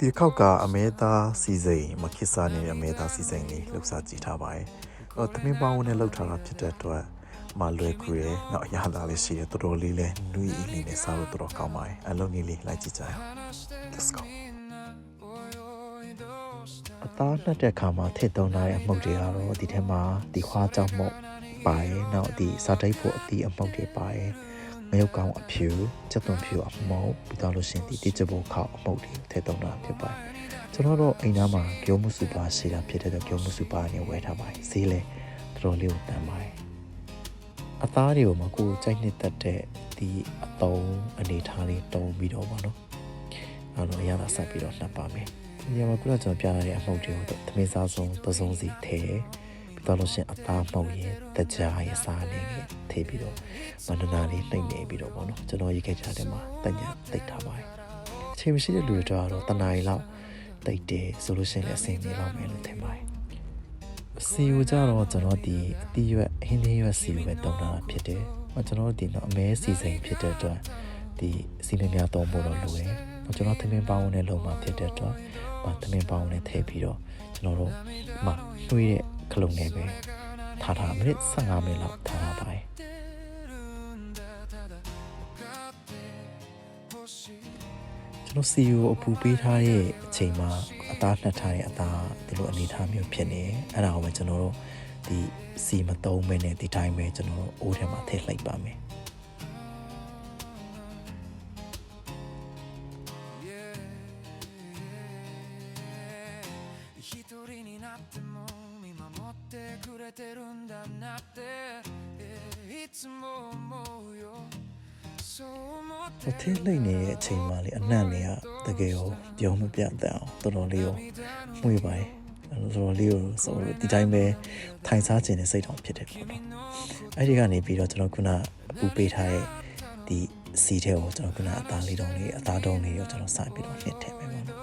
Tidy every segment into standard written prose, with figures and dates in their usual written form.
ဒီခောက်ကအမဲသားစီစိန်မခစ်စားနေတဲ့အမဲသားစီစိန်လေးလှုပ်ရှားကြည့်ထားပါတယ်။သမင်းပေါင်းနဲ့လှုပ်ထားတာဖြစ်တဲ့အတွက်မလွယ်ကူရဲ့နောက်အရသာလေးရှိတယ်တော်တော်လေးလဲနွေးအီလေးနဲ့စားလို့တော်တော်ကောင်းပါတယ်။အလုံးကြီးလေးလိုက်ကြည့်ကြရအောင်။ Let's go အသားနှက်တဲ့ခါမှာထည့်သုံးထားတဲ့အမှုတ်တွေကတော့ဒီထဲမှာဒီခွားကြောင့်မှုတ်ပါတယ်နောက်ဒီစားတိတ်ဖို့အသီးအမှုတ်တွေပါတယ်ငရုတ်ကောင်းအဖြူချက်သွန်ဖြူအမှုတ်ပြီးတော့လို့ရှင်ဒီတိကျဖို့ခောက်အမှုတ်တွေထည့်သုံးတာဖြစ်ပါတယ်ကျွန်တော်တို့အိမ်သားမှာဂိုးမှုစူပါရှိတာဖြစ်တဲ့ဂိုးမှုစူပါနဲ့ဝယ်ထားပါတယ်ဈေးလဲတော်တော်လေးကိုတန်ပါတယ်အသားတွေကိုမှကိုယ်ကြိုက်နှစ်သက်တဲ့ဒီအတုံးအနေထားလေးတုံးပြီးတော့ပါနော်အဲ့လိုအရသာဆက်ပြီးတော့နှပ်ပါမယ်ဒီမှာခုနကကျွန်တော်ပြထားတဲ့အမှုတ်တွေကိုသမင်းစားဆုံးသုံးစုံစီထည့်ပြီးတော့လို့ရှင်အသားမှုတ်ရဲ့တကြားရဲ့စားနေခဲ့ထည့်ပြီးတော့မန္တနာလေးနှိမ့်နေပြီးတော့ပေါ့နော်ကျွန်တော်ရေးခဲ့ကြတဲ့မှာတညတိတ်ထားပါတယ်အချိန်မရှိတဲ့လူတွေတော့တနားရီလောက်တိတ်တယ်ဆိုလို့ရှိရင်လည်းအဆင်ပြေလောက်မယ်လို့ထင်ပါတယ်စီယူကြတော့ကျွန်တော်ဒီအတီးရွက်ဟင်းလေးရွက်စီယူပဲတုံးတာဖြစ်တယ်ကျွန်တော်ဒီတော့အမဲစီစိန်ဖြစ်တဲ့အတွက်ဒီစီမင်းများတုံးဖို့တော့လိုတယ်ကျွန်တော်သမင်းပေါင်းနဲ့လုံးမှာဖြစ်တဲ့အတွက်သမင်းပေါင်းနဲ့ထည့်ပြီးတော့ကျွန်တော်တို့နှွေးတဲ့ခလုံးနဲ့ပဲထားမိနစ်15မိနစ်လောက်ထားပါတယ်ကျွန်တော်စီယူအပူပေးထားတဲ့အချိန်မှာအသားနှက်ထားတဲ့အသားဒီလိုအနေထားမျိုးဖြစ်နေအဲ့ဒါကိုပဲကျွန်တော်တို့ဒီစီမသုံးမဲနဲ့ဒီတိုင်းပဲကျွန်တော်တို့အိုးထဲမှာထည့်လိုက်ပါမယ်ထင်းလိမ့်နေတဲ့အချိန်မှလေအနံ့လေးကတကယ်ရောပြောမပြတ်တဲ့အောင်တော်တော်လေးရောမှုရပါတယ်တော်တော်လေးရောဆိုဒီတိုင်းပဲထိုင်စားခြင်းနဲ့စိတ်တော်ဖြစ်တယ်ပေါ့နော်အဲ့ဒီကနေပြီးတော့ကျွန်တော်ခုနအပူပေးထားတဲ့ဒီစီထဲကိုကျွန်တော်ခုနအသားလေးတုံးလေးအသားတုံးလေးရောကျွန်တော်စိုက်ပြီးတော့နှစ်ထည့်မယ်ပေါ့နော်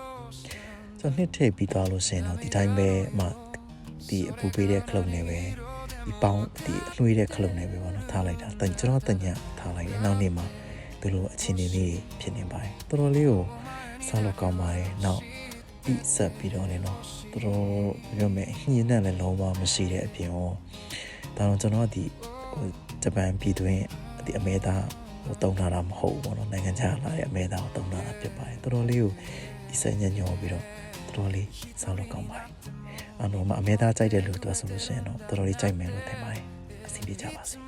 ကျွန်တော်နှစ်ထည့်ပြီးသွားလို့ရှိရင်တော့ဒီတိုင်းပဲဒီအပူပေးတဲ့ခလုံးနဲ့ပဲဒီပေါင်းဒီအလွှေးတဲ့ခလုံးနဲ့ပဲပေါ့နော်ထားလိုက်တာကျွန်တော်တညထားလိုက်တယ်နောက်နေ့မှာဒီလိုအခြေအနေလေးဖြစ်နေပါတယ်တော်တော်လေးကိုစားလို့ကောင်းပါတယ်နောက်ဒီဆက်ပြီးတော့လည်းနော်တော်တော်ပြောမယ်ညင်းနဲ့လည်းလုံးဝမရှိတဲ့အပြင်ရောဒါတော့ကျွန်တော်ဒီဂျပန်ပြည်တွင်းဒီအမေသားတုံးထားတာမဟုတ်ဘူးပေါ့နော်နိုင်ငံခြားလာတဲ့အမေသားကိုတုံးထားတာဖြစ်ပါတယ်တော်တော်လေးကိုဒီဆက်ညံ့ညောပြီးတော့တော်တော်လေးစားလို့ကောင်းပါတယ်အဲ့တော့အမေသားကြိုက်တဲ့လူတွေဆိုလို့ရှိရင်တော့တော်တော်လေးကြိုက်မယ်လို့ထင်ပါတယ်အဆင်ပြေကြပါစေ